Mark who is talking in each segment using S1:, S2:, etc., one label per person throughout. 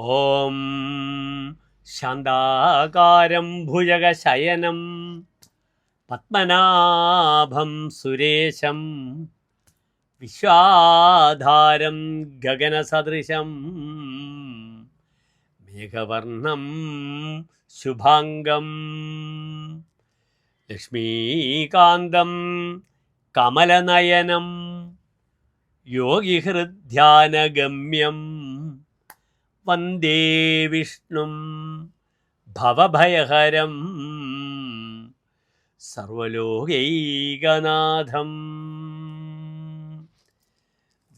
S1: ഓം ശാന്താകാരം ഭുജഗശയനം പത്മനാഭം സുരേശം വിശ്വാധാരം ഗഗനസദൃശം മേഘവർണം ശുഭാംഗം ലക്ഷ്മീകാന്തം കമലനയനം യോഗിഹൃദ്ധ്യാനഗമ്യം വന്ദേ വിഷ്ണും ഭവഭയഹരം സർവലോകൈകനാഥം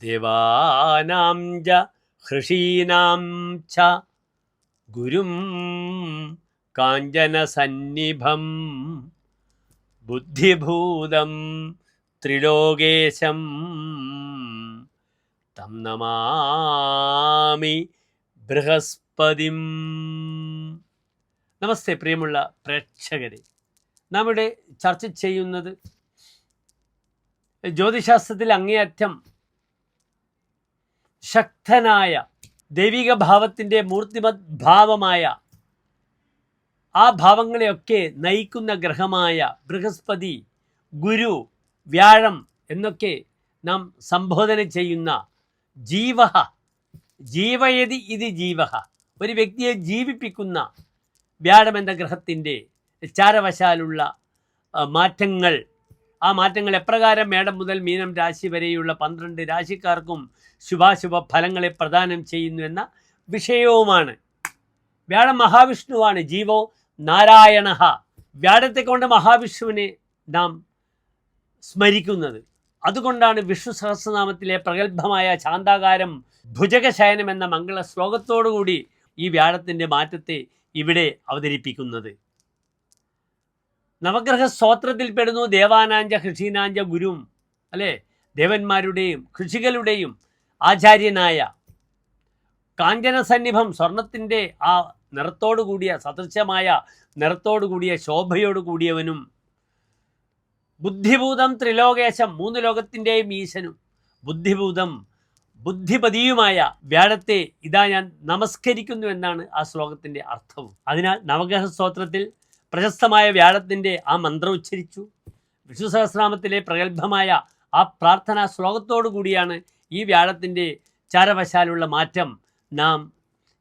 S1: ദേവാനാം ച ഹൃഷീനാം ച ഗുരും കാഞ്ചനസന്നിഭം ബുദ്ധിഭൂതം ത്രിലോകേശം തം നമാമി ബൃഹസ്പതിം. നമസ്തേ പ്രിയമുള്ള പ്രേക്ഷകരെ, നാം ഇവിടെ ചർച്ച ചെയ്യുന്നത് ജ്യോതിശാസ്ത്രത്തിൽ അങ്ങേയറ്റം ശക്തനായ ദൈവിക ഭാവത്തിൻ്റെ മൂർത്തിമത് ഭാവമായ ആ ഭാവങ്ങളെയൊക്കെ നയിക്കുന്ന ഗ്രഹമായ ബൃഹസ്പതി, ഗുരു, വ്യാഴം എന്നൊക്കെ നാം സംബോധന ചെയ്യുന്ന ജീവഹ, ജീവയതി ഇത് ജീവഹ, ഒരു വ്യക്തിയെ ജീവിപ്പിക്കുന്ന വ്യാഴം എന്ന ഗ്രഹത്തിൻ്റെ ചാരവശാലുള്ള മാറ്റങ്ങൾ, ആ മാറ്റങ്ങൾ എപ്രകാരം മേടം മുതൽ മീനം രാശി വരെയുള്ള 12 രാശിക്കാർക്കും ശുഭാശുഭ ഫലങ്ങളെ പ്രദാനം ചെയ്യുന്നു എന്ന വിഷയവുമാണ്. വ്യാഴം മഹാവിഷ്ണുവാണ്, ജീവോ നാരായണ. വ്യാഴത്തെ കൊണ്ട് മഹാവിഷ്ണുവിനെ നാം സ്മരിക്കുന്നത്. അതുകൊണ്ടാണ് വിഷ്ണു സഹസ്രനാമത്തിലെ പ്രഗത്ഭമായ ശാന്താകാരം ഭുജഗശയനം എന്ന മംഗള ശ്ലോകത്തോടുകൂടി ഈ വ്യാഴത്തിൻ്റെ മാറ്റത്തെ ഇവിടെ അവതരിപ്പിക്കുന്നത്. നവഗ്രഹ സ്തോത്രത്തിൽപ്പെടുന്നു ദേവാനാഞ്ച ഹൃഷീനാഞ്ച ഗുരും, അല്ലേ? ദേവന്മാരുടെയും ഋഷികളുടെയും ആചാര്യനായ കാഞ്ചനസന്നിഭം, സ്വർണത്തിൻ്റെ ആ നിറത്തോടുകൂടിയ, സദൃശമായ നിറത്തോടുകൂടിയ, ശോഭയോടു കൂടിയവനും, ബുദ്ധിഭൂതം ത്രിലോകേശം, 3 ലോകത്തിൻ്റെയും ഈശനും, ബുദ്ധിഭൂതം ബുദ്ധിപതിയുമായ വ്യാഴത്തെ ഇതാ ഞാൻ നമസ്കരിക്കുന്നു എന്നാണ് ആ ശ്ലോകത്തിൻ്റെ അർത്ഥവും. അതിനാൽ നവഗ്രഹ സ്തോത്രത്തിൽ പ്രശസ്തമായ വ്യാഴത്തിൻ്റെ ആ മന്ത്രം ഉച്ചരിച്ചു. വിഷ്ണു സഹസ്രനാമത്തിലെ പ്രഗത്ഭമായ ആ പ്രാർത്ഥനാ ശ്ലോകത്തോടു കൂടിയാണ് ഈ വ്യാഴത്തിൻ്റെ ചാരവശാലുള്ള മാറ്റം നാം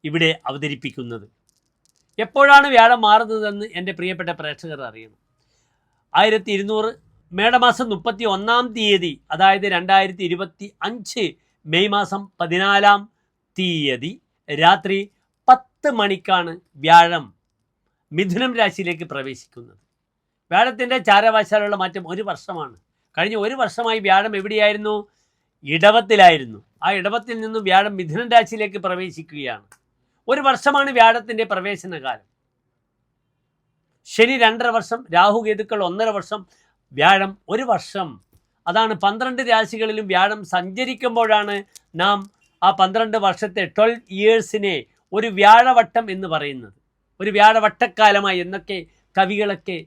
S1: ഇവിടെ അവതരിപ്പിക്കുന്നത്. എപ്പോഴാണ് വ്യാഴം മാറുന്നതെന്ന് എൻ്റെ പ്രിയപ്പെട്ട പ്രേക്ഷകർ അറിയണം. 1200 മേടമാസം 31-ാം തീയതി, അതായത് 2025 മെയ് മാസം 14-ാം തീയതി രാത്രി 10 മണിക്കാണ് വ്യാഴം മിഥുനം രാശിയിലേക്ക് പ്രവേശിക്കുന്നത്. വ്യാഴത്തിൻ്റെ ചാരവശാലുള്ള മാറ്റം 1 വർഷമാണ്. കഴിഞ്ഞ 1 വർഷമായി വ്യാഴം എവിടെയായിരുന്നു? ഇടവത്തിലായിരുന്നു. ആ ഇടവത്തിൽ നിന്നും വ്യാഴം മിഥുനം രാശിയിലേക്ക് പ്രവേശിക്കുകയാണ്. 1 വർഷമാണ് വ്യാഴത്തിൻ്റെ പ്രവേശനകാലം. ശനി 2.5 വർഷം, രാഹുകേതുക്കൾ 1.5 വർഷം, വ്യാഴം 1 വർഷം. അതാണ് 12 രാശികളിലും വ്യാഴം സഞ്ചരിക്കുമ്പോഴാണ് നാം ആ 12 വർഷത്തെ 12 ഇയേഴ്സിനെ ഒരു വ്യാഴവട്ടം എന്ന് പറയുന്നത്. ഒരു വ്യാഴവട്ടക്കാലമായി എന്നൊക്കെ കവികളൊക്കെ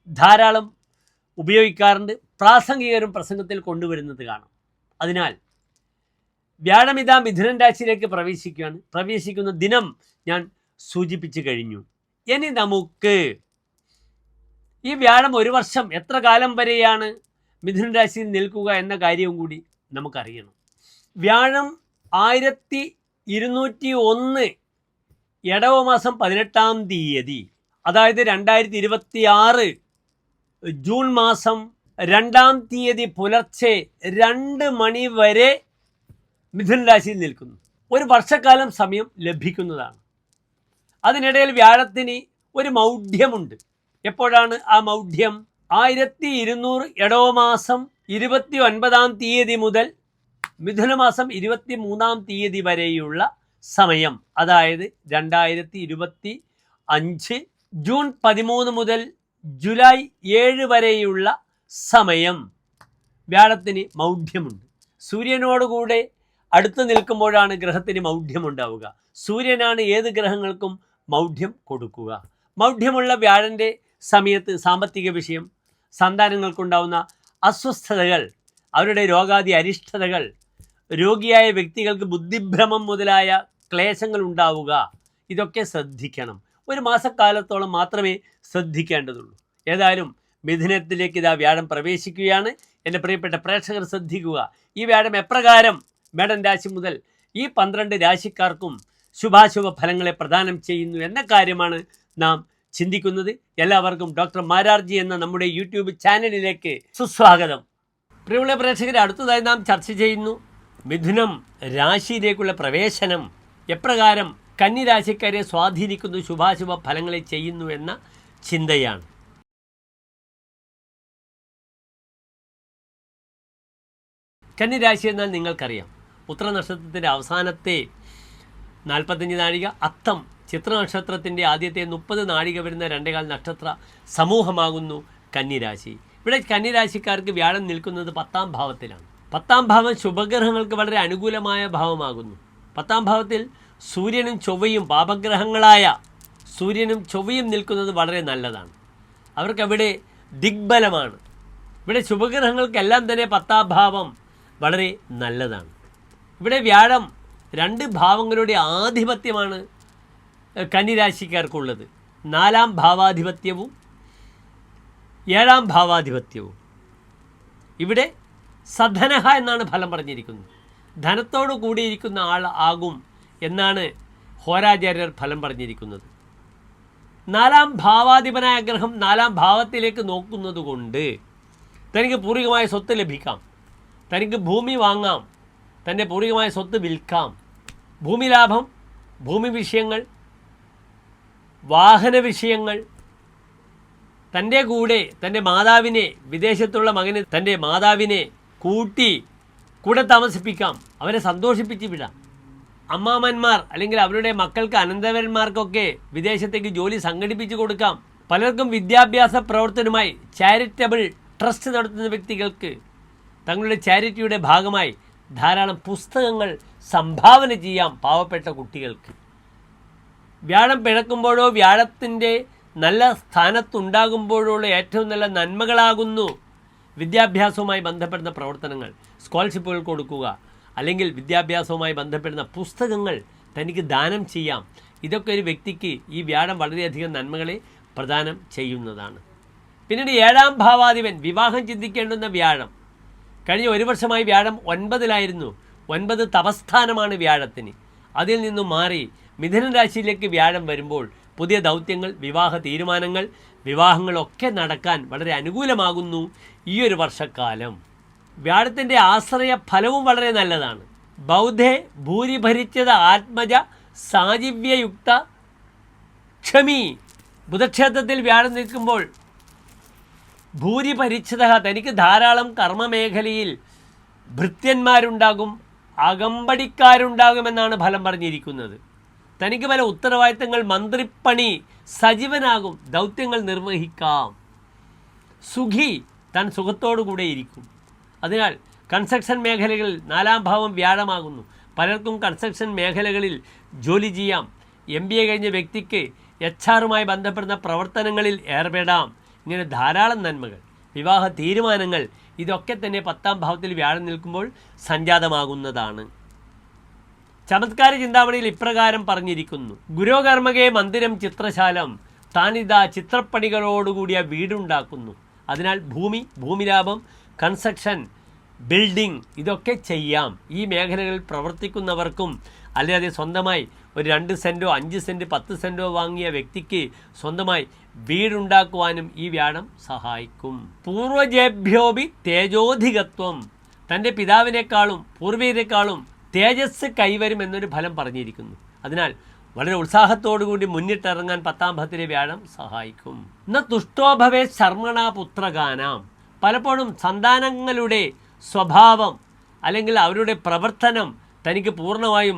S1: ധാരാളം ഉപയോഗിക്കാറുണ്ട്, പ്രാസംഗികരും പ്രസംഗത്തിൽ കൊണ്ടുവരുന്നത് കാണാം. അതിനാൽ വ്യാഴമിതാ മിഥുനൻ രാശിയിലേക്ക് പ്രവേശിക്കുകയാണ്. പ്രവേശിക്കുന്ന ദിനം ഞാൻ സൂചിപ്പിച്ചു കഴിഞ്ഞു. ഇനി നമുക്ക് ഈ വ്യാഴം 1 വർഷം എത്ര കാലം വരെയാണ് മിഥുന രാശിയിൽ നിൽക്കുക എന്ന കാര്യവും കൂടി നമുക്കറിയണം. വ്യാഴം 1201 ഇടവ മാസം 18-ാം തീയതി, അതായത് 2026 ജൂൺ മാസം 2-ാം തീയതി പുലർച്ചെ 2 മണി വരെ മിഥുന രാശിയിൽ നിൽക്കുന്നു. 1 വർഷക്കാലം സമയം ലഭിക്കുന്നതാണ്. അതിനിടയിൽ വ്യാഴത്തിന് ഒരു മൗഢ്യമുണ്ട്. എപ്പോഴാണ് ആ മൗഢ്യം? 1200 ഇടവ മാസം 29-ാം തീയതി മുതൽ മിഥുനമാസം 23-ാം തീയതി വരെയുള്ള സമയം, അതായത് 2025 ജൂൺ 13 മുതൽ ജൂലൈ 7 വരെയുള്ള സമയം വ്യാഴത്തിന് മൗഢ്യമുണ്ട്. സൂര്യനോടുകൂടെ അടുത്ത് നിൽക്കുമ്പോഴാണ് ഗ്രഹത്തിന് മൗഢ്യമുണ്ടാവുക. സൂര്യനാണ് ഏത് ഗ്രഹങ്ങൾക്കും മൗഢ്യം കൊടുക്കുക. മൗഢ്യമുള്ള വ്യാഴൻ്റെ സമയത്ത് സാമ്പത്തിക വിഷയം, സന്താനങ്ങൾക്കുണ്ടാവുന്ന അസ്വസ്ഥതകൾ, അവരുടെ രോഗാദി അരിഷ്ടതകൾ, രോഗിയായ വ്യക്തികൾക്ക് ബുദ്ധിഭ്രമം മുതലായ ക്ലേശങ്ങൾ ഉണ്ടാവുക, ഇതൊക്കെ ശ്രദ്ധിക്കണം. ഒരു മാസക്കാലത്തോളം മാത്രമേ ശ്രദ്ധിക്കേണ്ടതുള്ളൂ. ഏതായാലും മിഥുനത്തിലേക്ക് ഇതാ വ്യാഴം പ്രവേശിക്കുകയാണ്. എൻ്റെ പ്രിയപ്പെട്ട പ്രേക്ഷകർ ശ്രദ്ധിക്കുക, ഈ വ്യാഴം എപ്രകാരം മേടൻ രാശി മുതൽ ഈ 12 രാശിക്കാർക്കും ശുഭാശുഭ ഫലങ്ങളെ പ്രദാനം ചെയ്യുന്നു എന്ന കാര്യമാണ് നാം ചിന്തിക്കുന്നത്. എല്ലാവർക്കും ഡോക്ടർ മാരാർജി എന്ന നമ്മുടെ യൂട്യൂബ് ചാനലിലേക്ക് സുസ്വാഗതം. പ്രിയമുള്ള പ്രേക്ഷകരെ, അടുത്തതായി നാം ചർച്ച ചെയ്യുന്നു മിഥുനം രാശിയിലേക്കുള്ള പ്രവേശനം എപ്രകാരം കന്നിരാശിക്കാരെ സ്വാധീനിക്കുന്നു, ശുഭാശുഭ ഫലങ്ങളെ ചെയ്യുന്നു എന്ന ചിന്തയാണ്. കന്നിരാശി എന്നാൽ നിങ്ങൾക്കറിയാം, ഉത്തര നക്ഷത്രത്തിൻ്റെ അവസാനത്തെ 45 നാഴിക, അത്തം ചിത്ര നക്ഷത്രത്തിൻ്റെ ആദ്യത്തെ 30 നാഴിക വരുന്ന 2.25 നക്ഷത്ര സമൂഹമാകുന്നു കന്നിരാശി. ഇവിടെ കന്നിരാശിക്കാർക്ക് വ്യാഴം നിൽക്കുന്നത് 10ാം ഭാവത്തിലാണ്. 10ാം ഭാവം ശുഭഗ്രഹങ്ങൾക്ക് വളരെ അനുകൂലമായ ഭാവമാകുന്നു. 10ാം ഭാവത്തിൽ സൂര്യനും ചൊവ്വയും, പാപഗ്രഹങ്ങളായ സൂര്യനും ചൊവ്വയും നിൽക്കുന്നത് വളരെ നല്ലതാണ്. അവർക്കവിടെ ദിഗ്ബലമാണ്. ഇവിടെ ശുഭഗ്രഹങ്ങൾക്കെല്ലാം തന്നെ 10ാം ഭാവം വളരെ നല്ലതാണ്. ഇവിടെ വ്യാഴം 2 ഭാവങ്ങളുടെ ആധിപത്യമാണ് കന്നിരാശിക്കാർക്കുള്ളത്. 4ാം ഭാവാധിപത്യവും 7ാം ഭാവാധിപത്യവും. ഇവിടെ സധനഹ എന്നാണ് ഫലം പറഞ്ഞിരിക്കുന്നത്. ധനത്തോടു കൂടിയിരിക്കുന്ന ആൾ ആകും എന്നാണ് ഹോരാചാര്യർ ഫലം പറഞ്ഞിരിക്കുന്നത്. 4ാം ഭാവാധിപനായ ഗ്രഹം 4ാം ഭാവത്തിലേക്ക് നോക്കുന്നത് കൊണ്ട് തനിക്ക് പൂർവികമായ സ്വത്ത് ലഭിക്കാം, തനിക്ക് ഭൂമി വാങ്ങാം, തൻ്റെ പൂർവികമായ സ്വത്ത് വിൽക്കാം. ഭൂമി ലാഭം, ഭൂമി വിഷയങ്ങൾ, വാഹന വിഷയങ്ങൾ, തൻ്റെ കൂടെ തൻ്റെ മാതാവിനെ, വിദേശത്തുള്ള മകന് തൻ്റെ മാതാവിനെ കൂടെ താമസിപ്പിക്കാം, അവരെ സന്തോഷിപ്പിച്ച് വിടാം. അമ്മാമന്മാർ അല്ലെങ്കിൽ അവരുടെ മക്കൾക്ക്, അനന്തരന്മാർക്കൊക്കെ വിദേശത്തേക്ക് ജോലി സംഘടിപ്പിച്ച് കൊടുക്കാം. പലർക്കും വിദ്യാഭ്യാസ പ്രവർത്തനമായി ചാരിറ്റബിൾ ട്രസ്റ്റ് നടത്തുന്ന വ്യക്തികൾക്ക് തങ്ങളുടെ ചാരിറ്റിയുടെ ഭാഗമായി ധാരാളം പുസ്തകങ്ങൾ സംഭാവന ചെയ്യാം പാവപ്പെട്ട കുട്ടികൾക്ക്. വ്യാഴം പിഴക്കുമ്പോഴോ വ്യാഴത്തിൻ്റെ നല്ല സ്ഥാനത്തുണ്ടാകുമ്പോഴോ ഏറ്റവും നല്ല നന്മകളാകുന്നു വിദ്യാഭ്യാസവുമായി ബന്ധപ്പെടുന്ന പ്രവർത്തനങ്ങൾ, സ്കോളർഷിപ്പുകൾ കൊടുക്കുക, അല്ലെങ്കിൽ വിദ്യാഭ്യാസവുമായി ബന്ധപ്പെടുന്ന പുസ്തകങ്ങൾ തനിക്ക് ദാനം ചെയ്യാം. ഇതൊക്കെ ഒരു വ്യക്തിക്ക് ഈ വ്യാഴം വളരെയധികം നന്മകളെ പ്രദാനം ചെയ്യുന്നതാണ്. പിന്നീട് 7ാം ഭാവാധിപൻ, വിവാഹം ചിന്തിക്കേണ്ടുന്ന വ്യാഴം. കഴിഞ്ഞ 1 വർഷമായി വ്യാഴം 9ലായിരുന്നു. 9 തപസ്ഥാനമാണ് വ്യാഴത്തിന്. അതിൽ നിന്നും മാറി മിഥുന രാശിയിലേക്ക് വ്യാഴം വരുമ്പോൾ പുതിയ ദൗത്യങ്ങൾ, വിവാഹ തീരുമാനങ്ങൾ, വിവാഹങ്ങളൊക്കെ നടക്കാൻ വളരെ അനുകൂലമാകുന്നു ഈ ഒരു വർഷക്കാലം. വ്യാഴത്തിൻ്റെ ആശ്രയ ഫലവും വളരെ നല്ലതാണ്. ബൗദ്ധേ ഭൂരിഭരിച്ചത് ആത്മജ സാജീവ്യയുക്ത ക്ഷമി. ബുധക്ഷേത്രത്തിൽ വ്യാഴം നിൽക്കുമ്പോൾ ഭൂരിപരിച്ഛത, തനിക്ക് ധാരാളം കർമ്മമേഖലയിൽ ഭൃത്യന്മാരുണ്ടാകും, അകമ്പടിക്കാരുണ്ടാകുമെന്നാണ് ഫലം പറഞ്ഞിരിക്കുന്നത്. തനിക്ക് പല ഉത്തരവാദിത്തങ്ങൾ, മന്ത്രിപ്പണി, സജീവനാകും, ദൗത്യങ്ങൾ നിർവഹിക്കാം. സുഖി, താൻ സുഖത്തോടു കൂടെ ഇരിക്കും. അതിനാൽ കൺസ്ട്രക്ഷൻ മേഖലകളിൽ 4ാം ഭാവം വ്യാഴമാകുന്നു. പലർക്കും കൺസ്ട്രക്ഷൻ മേഖലകളിൽ ജോലി ചെയ്യാം. MBA കഴിഞ്ഞ വ്യക്തിക്ക് HR-മായി ബന്ധപ്പെടുന്ന പ്രവർത്തനങ്ങളിൽ ഏർപ്പെടാം. ഇങ്ങനെ ധാരാളം നന്മകൾ, വിവാഹ തീരുമാനങ്ങൾ, ഇതൊക്കെ തന്നെ 10ാം ഭാവത്തിൽ വ്യാഴം നിൽക്കുമ്പോൾ സംജാതമാകുന്നതാണ്. ചമത്കാര ചിന്താമണിയിൽ ഇപ്രകാരം പറഞ്ഞിരിക്കുന്നു: ഗുരോകർമ്മകേ മന്ദിരം ചിത്രശാലം, താനിതാ ചിത്രപ്പണികളോടുകൂടിയ വീടുണ്ടാക്കുന്നു. അതിനാൽ ഭൂമിലാഭം, കൺസ്ട്രക്ഷൻ, ബിൽഡിംഗ് ഇതൊക്കെ ചെയ്യാം. ഈ മേഖലകളിൽ പ്രവർത്തിക്കുന്നവർക്കും അല്ലാതെ സ്വന്തമായി ഒരു 2 സെൻറ്റോ 5 സെൻറ്റ് 10 സെൻറ്റോ വാങ്ങിയ വ്യക്തിക്ക് സ്വന്തമായി വീടുണ്ടാക്കുവാനും ഈ വ്യാഴം സഹായിക്കും. പൂർവജേഭ്യോപി തേജോധികത്വം, തൻ്റെ പിതാവിനേക്കാളും പൂർവീകരെക്കാളും തേജസ് കൈവരും എന്നൊരു ഫലം പറഞ്ഞിരിക്കുന്നു. അതിനാൽ വളരെ ഉത്സാഹത്തോടുകൂടി മുന്നിട്ടിറങ്ങാൻ 10ാം ഭാവത്തിലെ വ്യാഴം സഹായിക്കും. ന തുഷ്ടോഭവേ ശർമ്മണ പുത്രഗാനാം, പലപ്പോഴും സന്താനങ്ങളുടെ സ്വഭാവം അല്ലെങ്കിൽ അവരുടെ പ്രവർത്തനം തനിക്ക് പൂർണ്ണമായും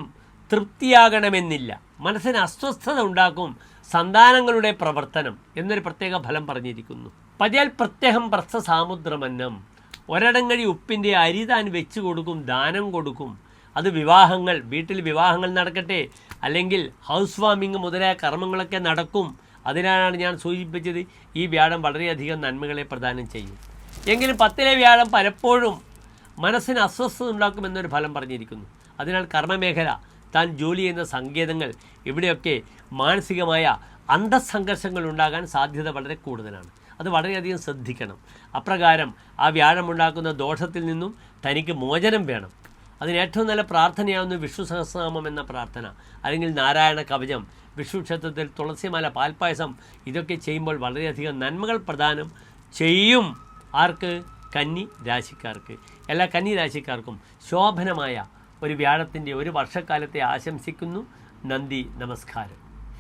S1: തൃപ്തിയാകണമെന്നില്ല. മനസ്സിന് അസ്വസ്ഥത ഉണ്ടാക്കും സന്താനങ്ങളുടെ പ്രവർത്തനം എന്നൊരു പ്രത്യേക ഫലം പറഞ്ഞിരിക്കുന്നു. പജൽ പ്രത്യഹം പ്രസ്ഥ സാമുദ്രമന്നം, ഒരടങ്ങഴി ഉപ്പിൻ്റെ അരി താൻ വെച്ച് കൊടുക്കും, ദാനം കൊടുക്കും. അത് വിവാഹങ്ങൾ, വീട്ടിൽ വിവാഹങ്ങൾ നടക്കട്ടെ, അല്ലെങ്കിൽ ഹൗസ് വാമിങ് മുതലായ കർമ്മങ്ങളൊക്കെ നടക്കും. അതിനാണ് ഞാൻ സൂചിപ്പിച്ചത് ഈ വ്യാഴം വളരെയധികം നന്മകളെ പ്രദാനം ചെയ്യും. എങ്കിലും 10ലെ വ്യാഴം പലപ്പോഴും മനസ്സിന് അസ്വസ്ഥത ഉണ്ടാക്കുമെന്നൊരു ഫലം പറഞ്ഞിരിക്കുന്നു. അതിനാൽ കർമ്മമേഖല, താൻ ജോലി ചെയ്യുന്ന സങ്കേതങ്ങൾ ഇവിടെയൊക്കെ മാനസികമായ അന്തഃസംഘർഷങ്ങൾ ഉണ്ടാകാൻ സാധ്യത വളരെ കൂടുതലാണ്. അത് വളരെയധികം ശ്രദ്ധിക്കണം. അപ്രകാരം ആ വ്യാഴമുണ്ടാക്കുന്ന ദോഷത്തിൽ നിന്നും തനിക്ക് മോചനം വേണം. അതിന് ഏറ്റവും നല്ല പ്രാർത്ഥനയാവുന്ന വിഷ്ണു സഹസ്രനാമം എന്ന പ്രാർത്ഥന, അല്ലെങ്കിൽ നാരായണ കവചം, വിഷ്ണു ക്ഷേത്രത്തിൽ തുളസിമാല, പാൽപ്പായസം, ഇതൊക്കെ ചെയ്യുമ്പോൾ വളരെയധികം നന്മകൾ പ്രദാനം ചെയ്യും. ആർക്ക്? കന്നി രാശിക്കാർക്ക്. എല്ലാ കന്നി രാശിക്കാർക്കും ശോഭനമായ ഒരു വ്യാഴത്തിൻ്റെ ഒരു വർഷക്കാലത്തെ ആശംസിക്കുന്നു. നന്ദി, നമസ്കാരം.